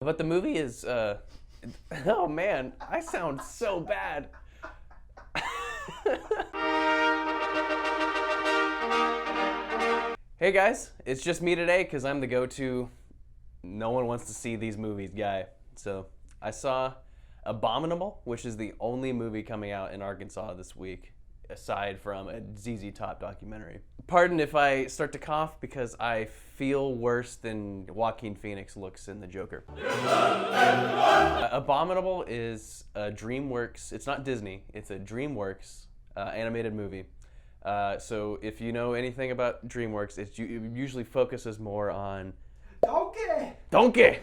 But the movie is, oh man, I sound so bad. Hey guys, it's just me today because I'm the go-to no one wants to see these movies guy. So I saw Abominable, which is the only movie coming out in Arkansas this week, aside from a ZZ Top documentary. Pardon if I start to cough because I feel worse than Joaquin Phoenix looks in The Joker. Abominable is a Dreamworks, it's not Disney, it's a Dreamworks animated movie. So if you know anything about Dreamworks, it usually focuses more on Donkey!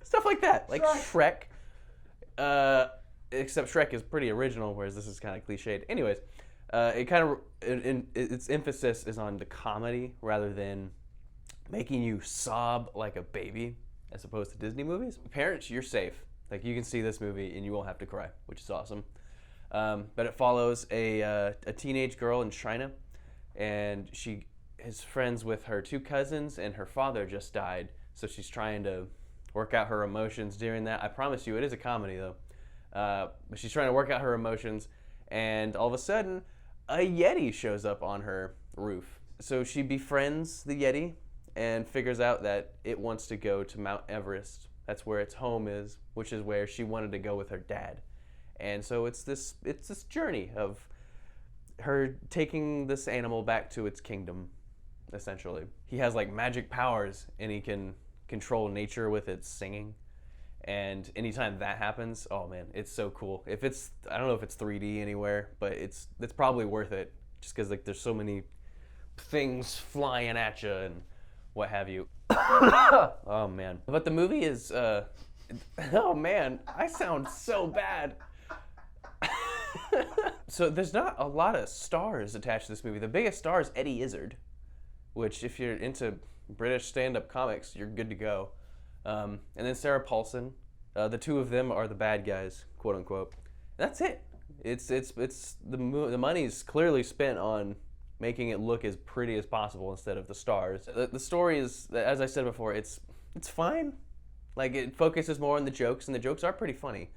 Stuff like that, like Shrek. Except Shrek is pretty original, whereas this is kind of cliched. Anyways, its emphasis is on the comedy rather than making you sob like a baby, as opposed to Disney movies. Parents, you're safe. Like, you can see this movie and you won't have to cry, which is awesome. But it follows a teenage girl in China, and she is friends with her two cousins, and her father just died, so she's trying to work out her emotions during that. I promise you, it is a comedy though. But she's trying to work out her emotions, and all of a sudden, a Yeti shows up on her roof. So she befriends the Yeti and figures out that it wants to go to Mount Everest. That's where its home is, which is where she wanted to go with her dad. And so it's this journey of her taking this animal back to its kingdom, essentially. He has like magic powers, and he can control nature with its singing. And anytime that happens, oh man, it's so cool. I don't know if it's 3D anywhere, but it's probably worth it, just because like there's so many things flying at you and what have you. Oh man. But the movie is, oh man, I sound so bad. So there's not a lot of stars attached to this movie. The biggest star is Eddie Izzard, which if you're into British stand-up comics, you're good to go. And then Sarah Paulson. The two of them are the bad guys, quote unquote. That's it. It's the money's clearly spent on making it look as pretty as possible instead of the stars. The story is, as I said before, it's fine. Like, it focuses more on the jokes, and the jokes are pretty funny.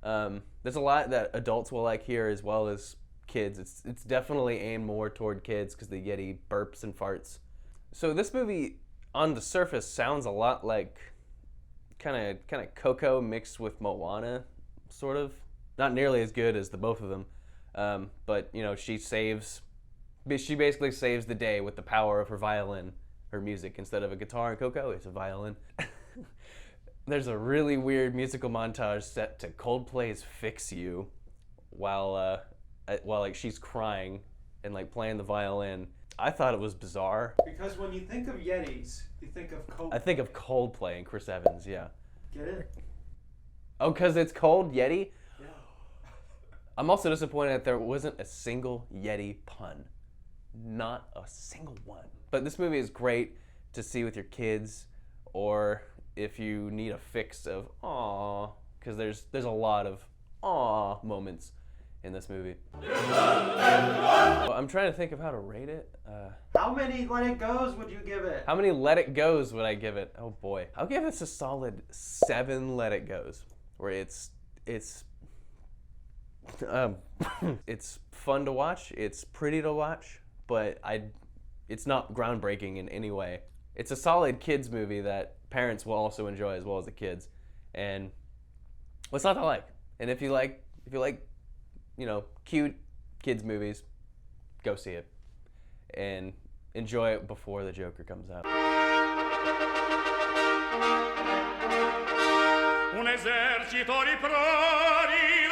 There's a lot that adults will like here as well as kids. It's definitely aimed more toward kids because the Yeti burps and farts. So this movie, on the surface, sounds a lot like kind of Coco mixed with Moana, sort of. Not nearly as good as the both of them, but you know, she basically saves the day with the power of her violin, her music. Instead of a guitar in Coco, it's a violin. There's a really weird musical montage set to Coldplay's "Fix You," while like she's crying and like playing the violin. I thought it was bizarre. Because when you think of Yetis, you think of Coldplay. I think of Coldplay and Chris Evans, yeah. Get it? Oh, because it's called Yeti? Yeah. I'm also disappointed that there wasn't a single Yeti pun. Not a single one. But this movie is great to see with your kids, or if you need a fix of aw, because there's a lot of aw moments in this movie. Well, I'm trying to think of how to rate it. How many Let It Goes would you give it? How many Let It Goes would I give it? Oh boy. I'll give this a solid 7 Let It Goes, where it's it's fun to watch, it's pretty to watch, but it's not groundbreaking in any way. It's a solid kids movie that parents will also enjoy as well as the kids. And what's not to like? And if you like, you know, cute kids movies, go see it and enjoy it before The Joker comes out. Un esercito di prodi